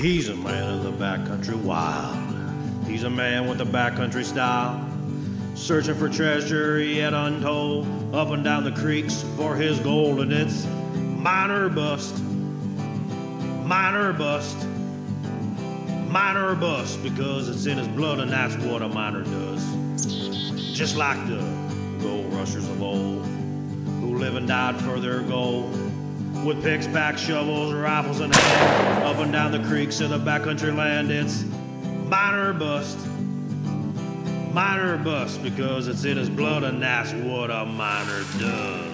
He's a man of the backcountry wild. He's a man with a backcountry style. Searching for treasure yet untold, up and down the creeks for his gold. And it's mine or bust, mine or bust, mine or bust, because it's in his blood and that's what a miner does. Just like the gold rushers of old, who live and died for their gold. With picks, packs, shovels, rifles in hand, up and down the creeks of the backcountry land. It's mine or bust, mine or bust, because it's in his blood and that's what a miner does.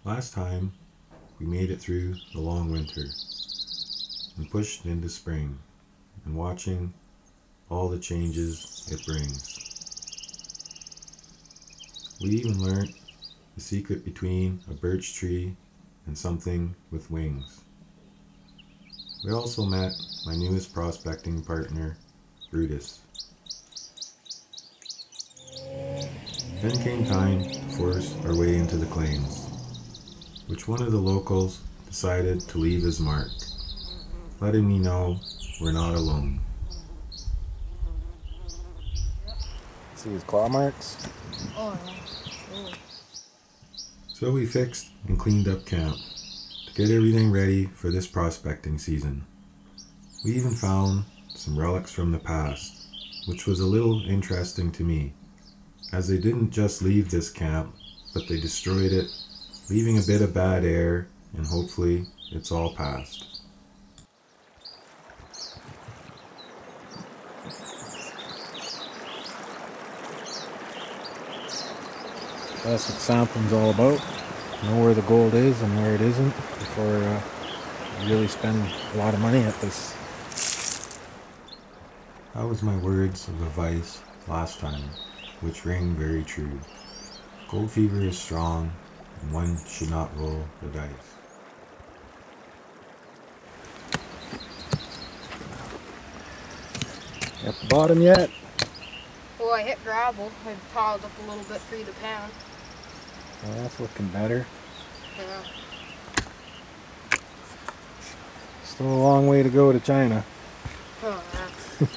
Last time, we made it through the long winter and pushed into spring, and watching all the changes it brings. We even learnt the secret between a birch tree and something with wings. We also met my newest prospecting partner, Brutus. Then came time to force our way into the claims, which one of the locals decided to leave his mark, letting me know we're not alone. See his claw marks? Oh, yeah. Oh. So we fixed and cleaned up camp to get everything ready for this prospecting season. We even found some relics from the past, which was a little interesting to me, as they didn't just leave this camp, but they destroyed it, leaving a bit of bad air, and hopefully it's all past. That's what sampling's all about. Know where the gold is and where it isn't before you really spend a lot of money at this. That was my words of advice last time, which ring very true. Gold fever is strong, and one should not roll the dice. At the bottom yet? Well, I hit gravel. I piled up a little bit through the pan. Well, that's looking better. Yeah. Still a long way to go to China. Oh, yeah.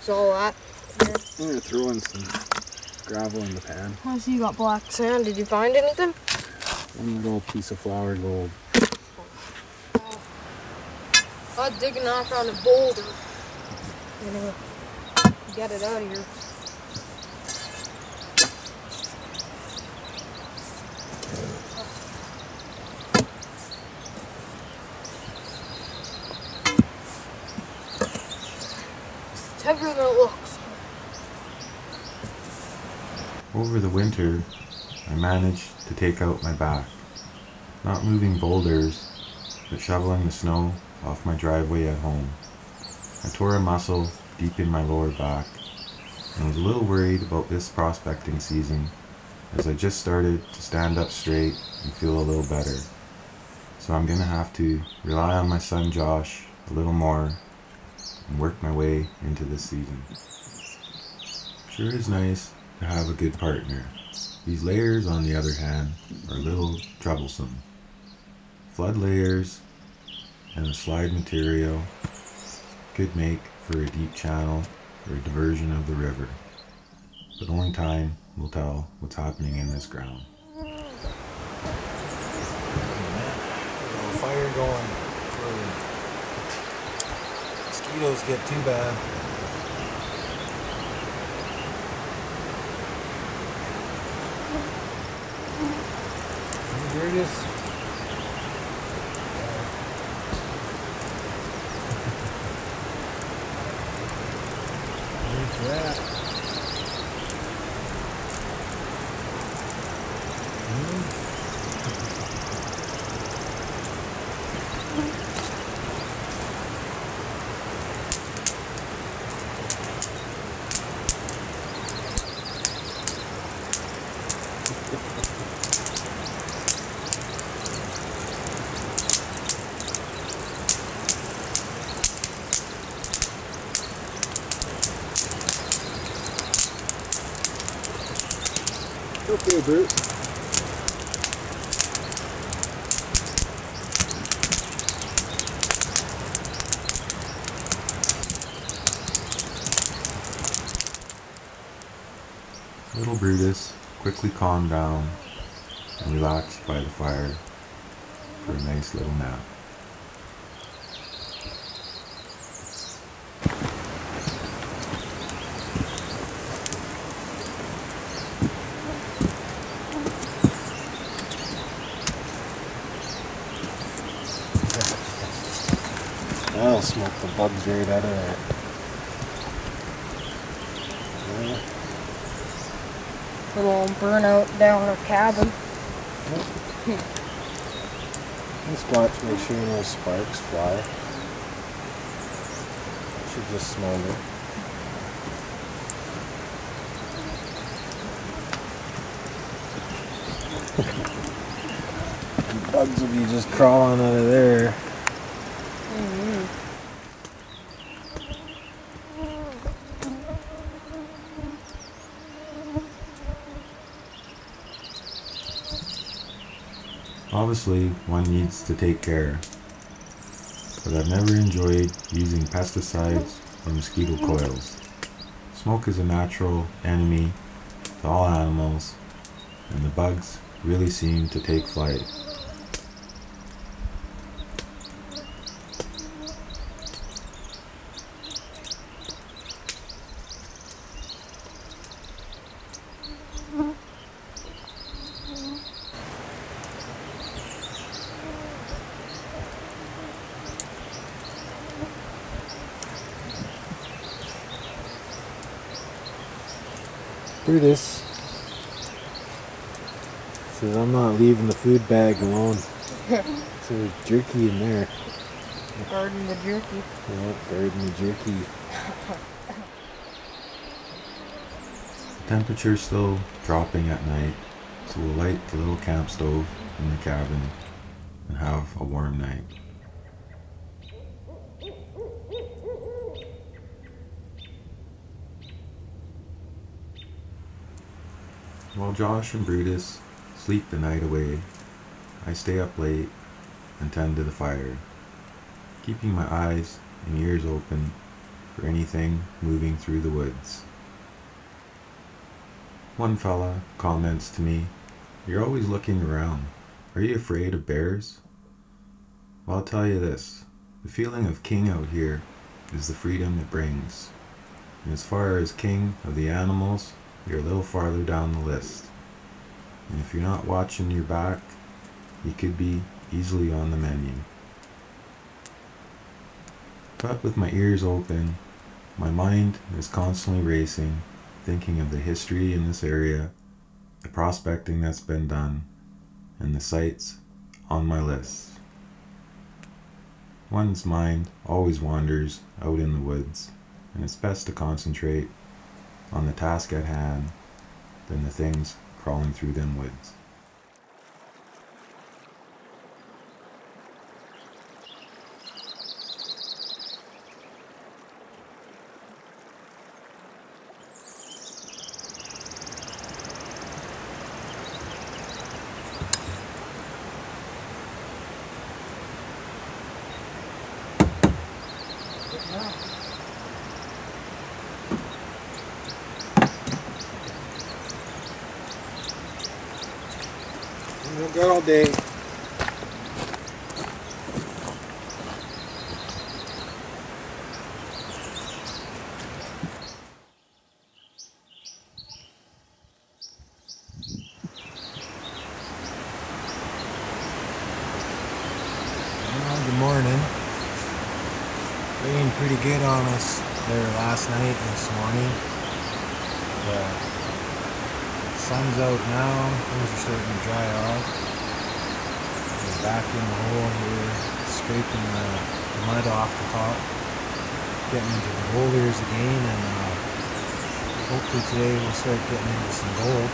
So that. I'm gonna throw in some gravel in the pan. I see you got black sand. Did you find anything? One little piece of flour gold. I was digging off around a boulder. I'm gonna get it out of here. It's heavier than it looks. Over the winter, I managed to take out my back. Not moving boulders, but shoveling the snow off my driveway at home. I tore a muscle deep in my lower back and was a little worried about this prospecting season, as I just started to stand up straight and feel a little better. So I'm gonna have to rely on my son Josh a little more and work my way into this season. Sure is nice to have a good partner. These layers, on the other hand, are a little troublesome. Flood layers and the slide material could make for a deep channel or a diversion of the river, but only time will tell what's happening in this ground. Fire going before the mosquitoes get too bad. There it is. That. Hey, Bruce. Little Brutus quickly calmed down and relaxed by the fire for a nice little nap. That'll smoke the bugs right out of there. Yeah. Little burnout down our cabin. Just watch, make sure no sparks fly. Should just smolder. Bugs will be just crawling out of there. Obviously, one needs to take care, but I've never enjoyed using pesticides or mosquito coils. Smoke is a natural enemy to all animals, and the bugs really seem to take flight. Brutus says I'm not leaving the food bag alone. So there's jerky in there. Guarding the jerky. Yeah, guarding the jerky. The temperature's still dropping at night, so we'll light the little camp stove in the cabin and have a warm night. While Josh and Brutus sleep the night away, I stay up late and tend to the fire, keeping my eyes and ears open for anything moving through the woods. One fella comments to me, "You're always looking around. Are you afraid of bears?" Well, I'll tell you this, the feeling of king out here is the freedom it brings. And as far as king of the animals, you're a little farther down the list. And if you're not watching your back, you could be easily on the menu. But with my ears open, my mind is constantly racing, thinking of the history in this area, the prospecting that's been done, and the sites on my list. One's mind always wanders out in the woods, and it's best to concentrate on the task at hand than the things crawling through them woods. Good all day. Good morning. Rained pretty good on us there last night and this morning. The sun's out now, things are starting to dry off. We're back in the hole here, scraping the mud off the top, getting into the boulders again, and hopefully today we'll start getting into some gold.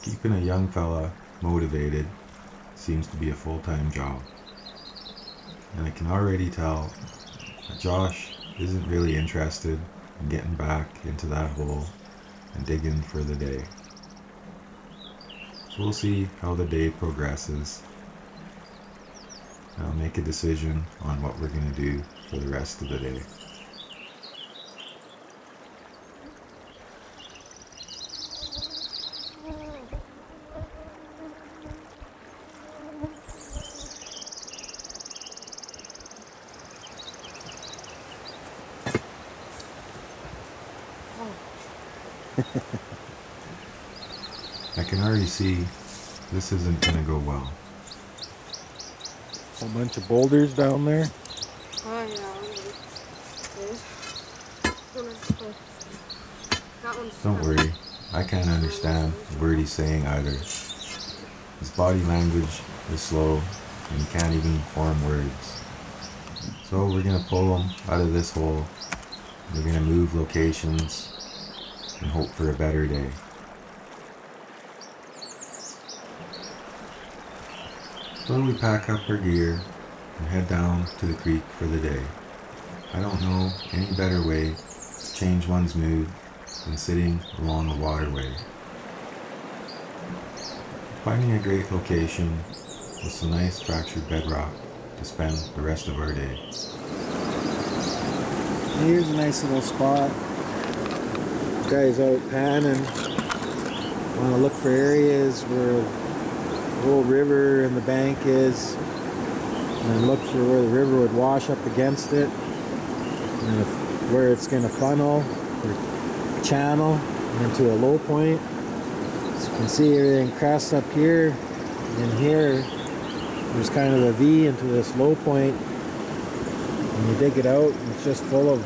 Keeping a young fella motivated seems to be a full-time job. And I can already tell that Josh isn't really interested in getting back into that hole and digging for the day. So we'll see how the day progresses. And I'll make a decision on what we're going to do for the rest of the day. I can already see this isn't going to go well. A bunch of boulders down there. Oh yeah, that one's Don't worry, I can't understand a word he's saying either. His body language is slow and he can't even form words. So we're going to pull him out of this hole. We're going to move locations and hope for a better day. So we pack up our gear and head down to the creek for the day. I don't know any better way to change one's mood than sitting along the waterway. Finding a great location with some nice fractured bedrock to spend the rest of our day. Here's a nice little spot. Guys out panning. Want to look for areas where the old river and the bank is, and then look for where the river would wash up against it, and where it's going to funnel or channel into a low point. So you can see everything crest up here, and here there's kind of a V into this low point, and you dig it out and it's just full of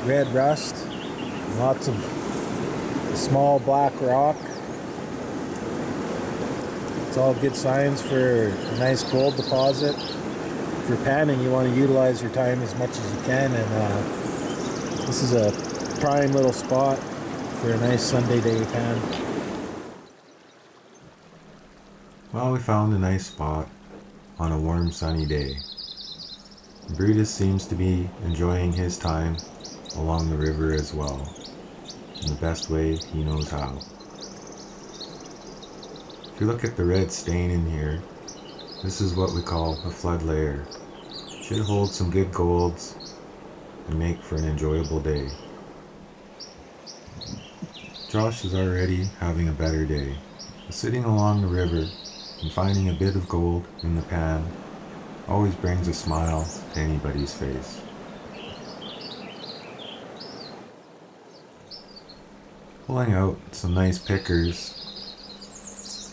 red rust, and lots of small black rock. It's all good signs for a nice gold deposit. If you're panning, you want to utilize your time as much as you can, and this is a prime little spot for a nice Sunday day pan. Well, we found a nice spot on a warm sunny day. Brutus seems to be enjoying his time along the river as well, in the best way he knows how. If you look at the red stain in here, this is what we call a flood layer. Should hold some good golds and make for an enjoyable day. Josh is already having a better day. Sitting along the river and finding a bit of gold in the pan always brings a smile to anybody's face. Pulling out some nice pickers,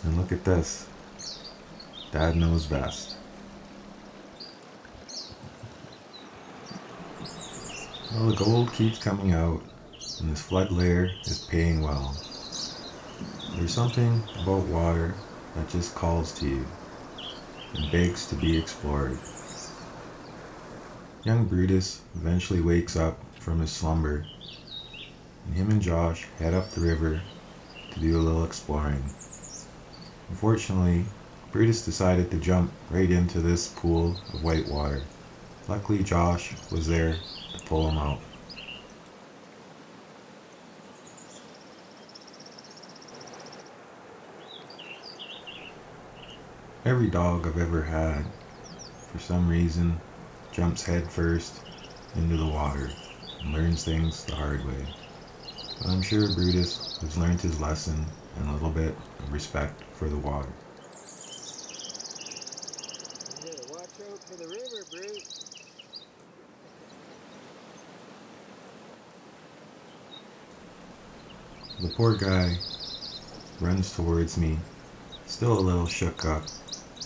and look at this. Dad knows best. Well, the gold keeps coming out, and this flood layer is paying well. There's something about water that just calls to you and begs to be explored. Young Brutus eventually wakes up from his slumber, and him and Josh head up the river to do a little exploring. Unfortunately, Brutus decided to jump right into this pool of white water. Luckily, Josh was there to pull him out. Every dog I've ever had, for some reason, jumps head first into the water and learns things the hard way. But I'm sure Brutus has learned his lesson and a little bit of respect for the water. Watch out for the river, Brute. The poor guy runs towards me, still a little shook up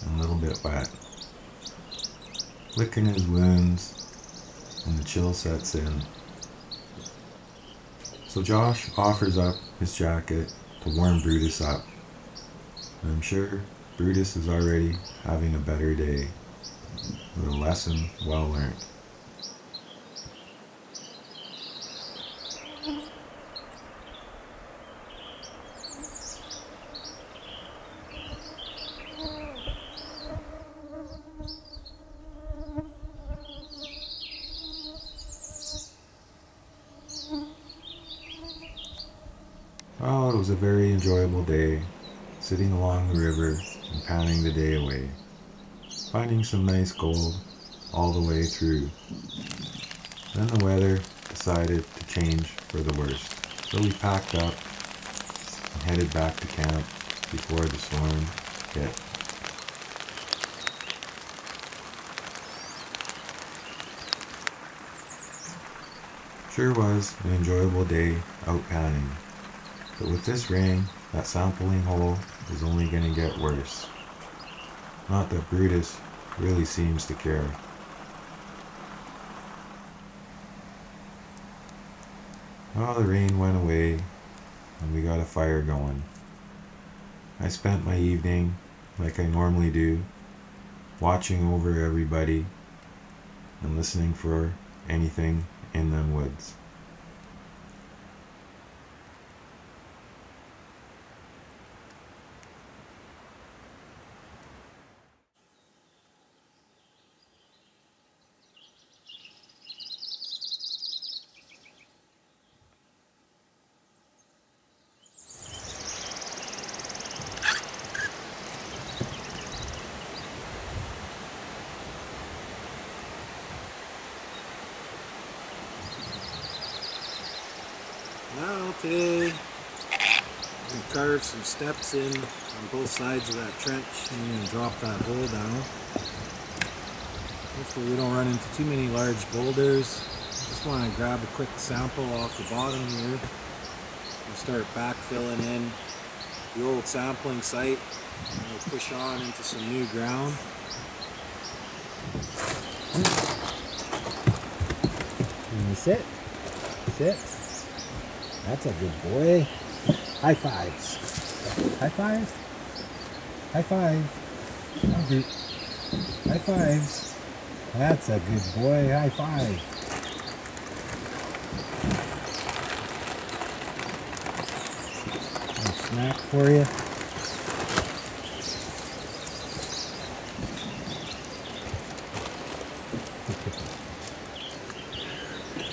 and a little bit wet, licking his wounds, and the chill sets in. So Josh offers up his jacket to warm Brutus up, and I'm sure Brutus is already having a better day with a lesson well learned. Well, it was a very enjoyable day, sitting along the river and pounding the day away, finding some nice gold all the way through. Then the weather decided to change for the worst, so we packed up and headed back to camp before the storm hit. Sure was an enjoyable day out panning, but with this rain, that sampling hole is only going to get worse. Not that Brutus really seems to care. Well, the rain went away and we got a fire going. I spent my evening, like I normally do, watching over everybody and listening for anything in them woods. Now today, I'm going to carve some steps in on both sides of that trench and then drop that hole down. Hopefully we don't run into too many large boulders. I just want to grab a quick sample off the bottom here and start backfilling in the old sampling site. And we'll push on into some new ground. Can you sit? Sit. That's a good boy. High fives. High fives. High five. Okay. High fives. That's a good boy. High five. A snack for you.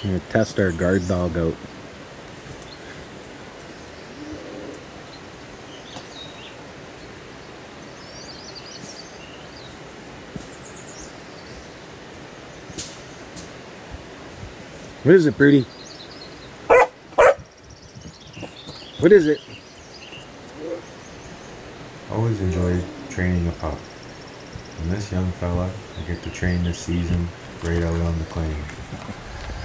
I'm going to test our guard dog out. What is it, Birdie? What is it? Always enjoyed training a pup, and this young fella I get to train this season right out on the claim,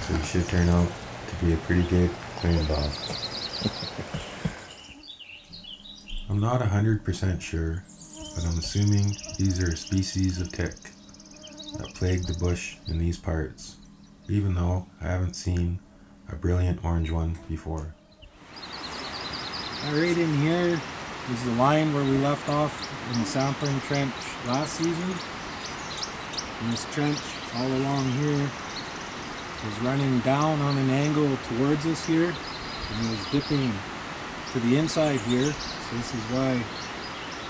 so he should turn out to be a pretty good claim dog. I'm not 100% sure, but I'm assuming these are a species of tick that plague the bush in these parts, even though I haven't seen a brilliant orange one before. Right in here is the line where we left off in the sampling trench last season. And this trench all along here is running down on an angle towards us here, and it was dipping to the inside here. So this is why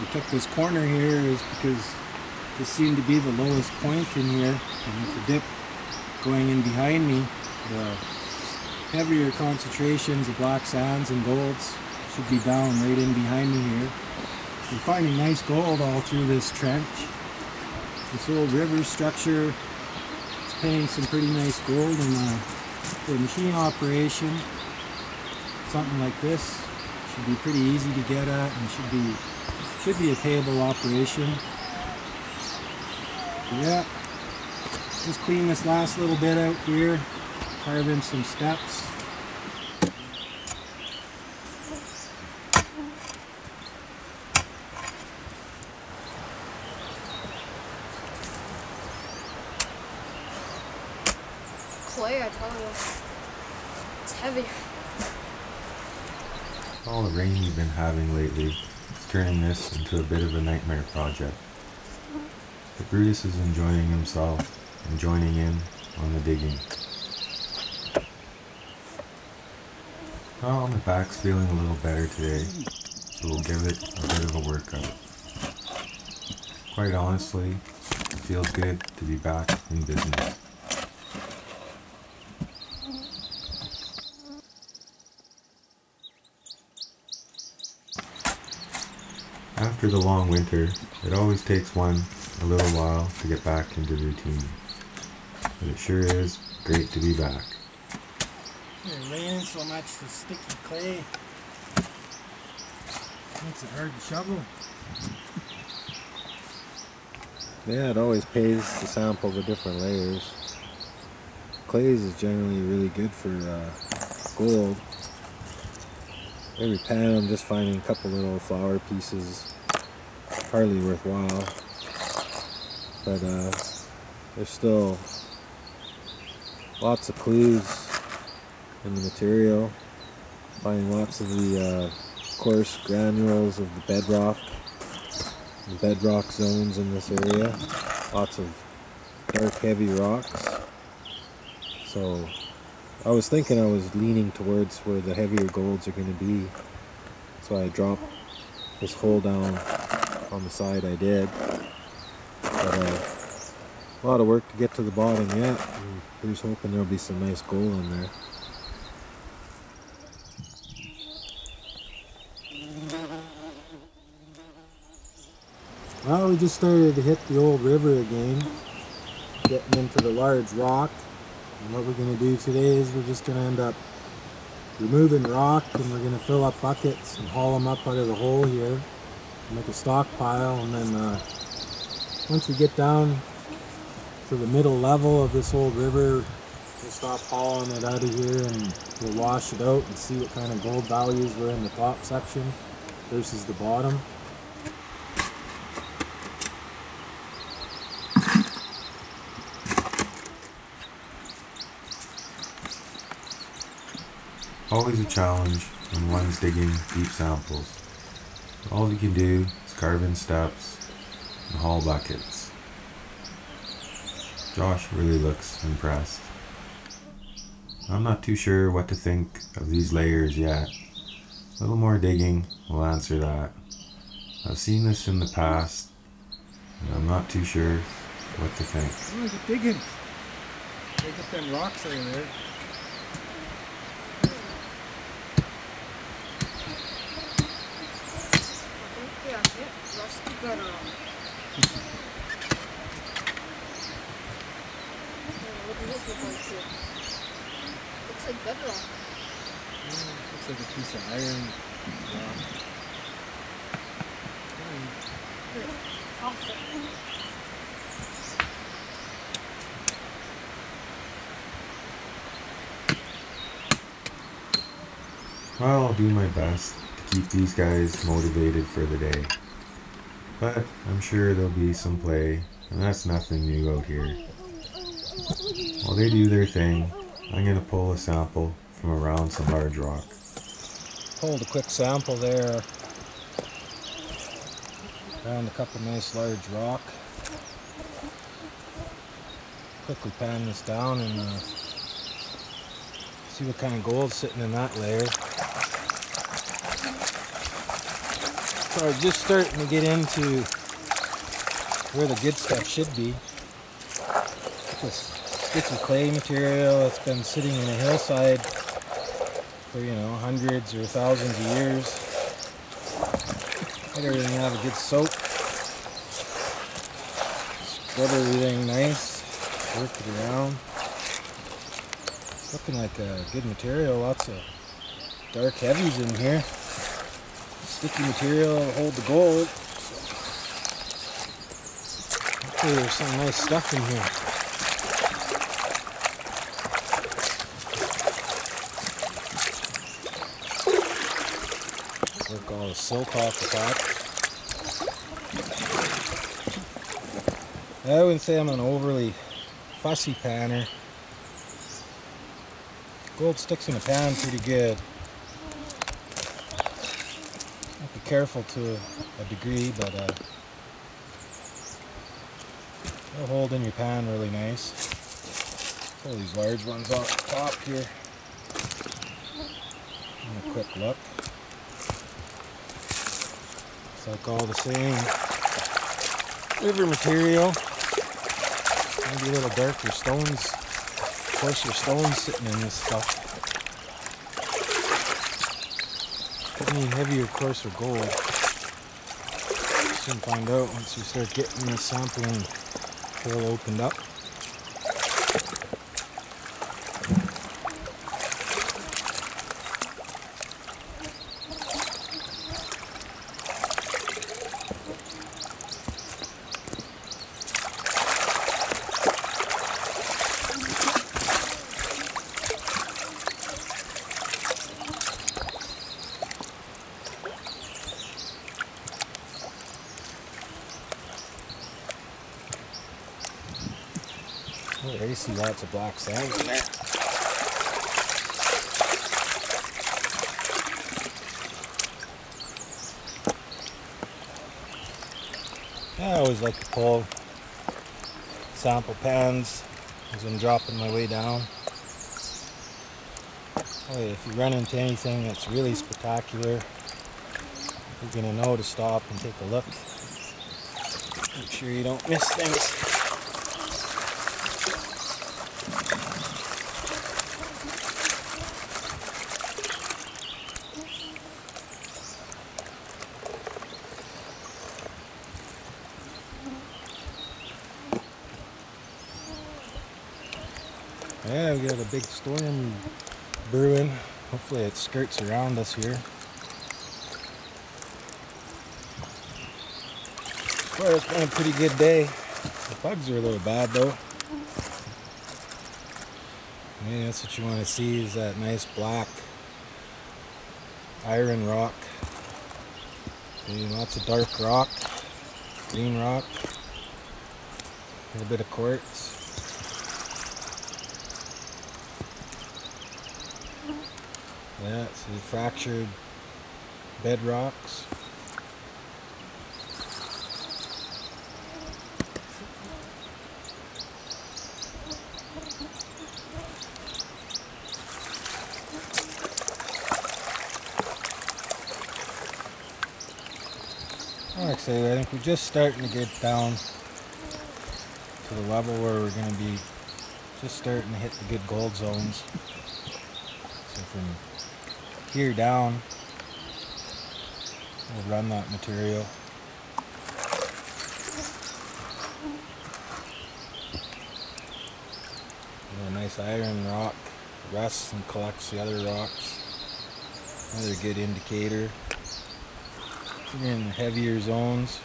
we took this corner here, is because this seemed to be the lowest point in here, and with the dip going in behind me, the heavier concentrations of black sands and golds should be down right in behind me here. We're finding nice gold all through this trench. This old river structure is paying some pretty nice gold, and for a machine operation, something like this should be pretty easy to get at and should be a payable operation. Yeah, just clean this last little bit out here, carve in some steps. Clay, I tell you. It's heavy. All the rain we've been having lately is turning this into a bit of a nightmare project. But Brutus is enjoying himself and joining in on the digging. Well, my back's feeling a little better today, so we'll give it a bit of a workout. Quite honestly, it feels good to be back in business. After the long winter, it always takes one a little while to get back into routine. But it sure is great to be back. You're laying so much the sticky clay. Makes it hard to shovel. Yeah, it always pays to sample the different layers. Clays is generally really good for gold. Every pan I'm just finding a couple little flower pieces, hardly worthwhile. But there's still lots of clues in the material. Finding lots of the coarse granules of the bedrock zones in this area. Lots of dark heavy rocks. So I was thinking I was leaning towards where the heavier golds are going to be. So I dropped this hole down on the side I did. But a lot of work to get to the bottom yet. And here's hoping there'll be some nice gold in there. Well, we just started to hit the old river again, getting into the large rock. And what we're going to do today is we're just going to end up removing rock, and we're going to fill up buckets and haul them up out of the hole here, make a stockpile, and then once we get down to the middle level of this old river, we'll stop hauling it out of here and we'll wash it out and see what kind of gold values were in the top section versus the bottom. Always a challenge when one's digging deep samples. All you can do is carve in steps and haul buckets. Josh really looks impressed. I'm not too sure what to think of these layers yet. A little more digging will answer that. I've seen this in the past, and I'm not too sure what to think. Oh, you're digging. Look at them rocks in there. Better on. What does this look like here? Looks like bedrock. Looks like a piece of iron. Well, I'll do my best to keep these guys motivated for the day. But I'm sure there'll be some play, and that's nothing new out here. While they do their thing, I'm going to pull a sample from around some large rock. Pulled a quick sample there. Found a couple nice large rock. Quickly pan this down and see what kind of gold's sitting in that layer. So we're just starting to get into where the good stuff should be. This sticky clay material that's been sitting in a hillside for, you know, hundreds or thousands of years. Let everything have a good soak. Scrub everything nice. Work it around. It's looking like a good material. Lots of dark heavies in here. Sticky material to hold the gold. Hopefully there's some nice stuff in here. Work all the silk off the top. I wouldn't say I'm an overly fussy panner. Gold sticks in a pan pretty good. Careful to a degree, but they'll hold in your pan really nice. Pull these large ones off the top here. And a quick look. It's like all the same river material. Maybe a little darker stones, coarser stones sitting in this stuff. Could mean heavier, coarser gold. soon find out once we start getting the sampling hole opened up. Oh, I already see lots of black sand in there. I always like to pull sample pans as I'm dropping my way down. Oh, if you run into anything that's really spectacular, you're going to know to stop and take a look. Make sure you don't miss things. Yeah, we got a big storm brewing. Hopefully it skirts around us here. Well, it's been a pretty good day. The bugs are a little bad though. Yeah, that's what you want to see, is that nice black iron rock. See, lots of dark rock, green rock, a little bit of quartz. Yeah, see fractured bedrocks. Like I say, I think we're just starting to get down to the level where we're going to be just starting to hit the good gold zones. So from here down, we'll run that material. A nice iron rock rests and collects the other rocks. Another good indicator. We're in the heavier zones.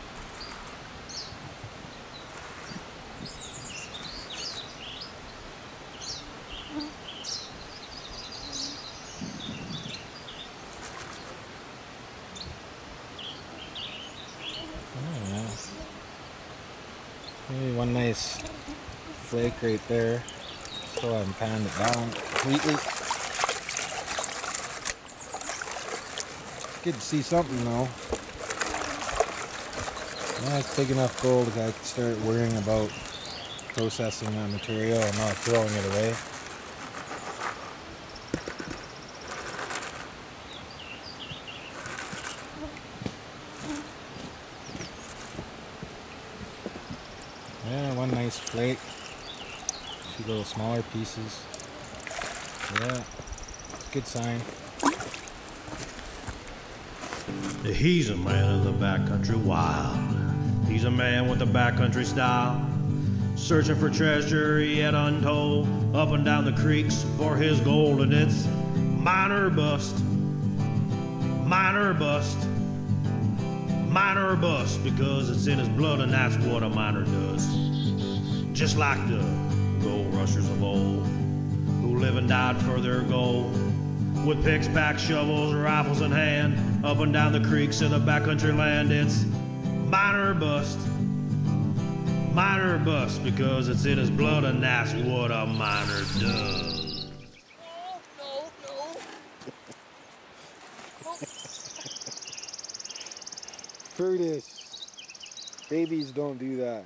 Maybe one nice flake right there. Still haven't panned it down completely. Good to see something though. Now it's big enough gold that I can start worrying about processing that material and not throwing it away. Yeah, one nice flake. A few little smaller pieces. Yeah, it's a good sign. He's a man of the backcountry wild. He's a man with a backcountry style. Searching for treasure yet untold. Up and down the creeks for his gold. And it's mine or bust. Mine or bust. Mine or bust. Because it's in his blood and that's what a miner does. Just like the gold rushers of old, who live and died for their gold. With picks, packs, shovels, rifles in hand, up and down the creeks in the backcountry land. It's mine or bust. Mine or bust, because it's in his blood and that's what a miner does. No. Curtis, babies don't do that.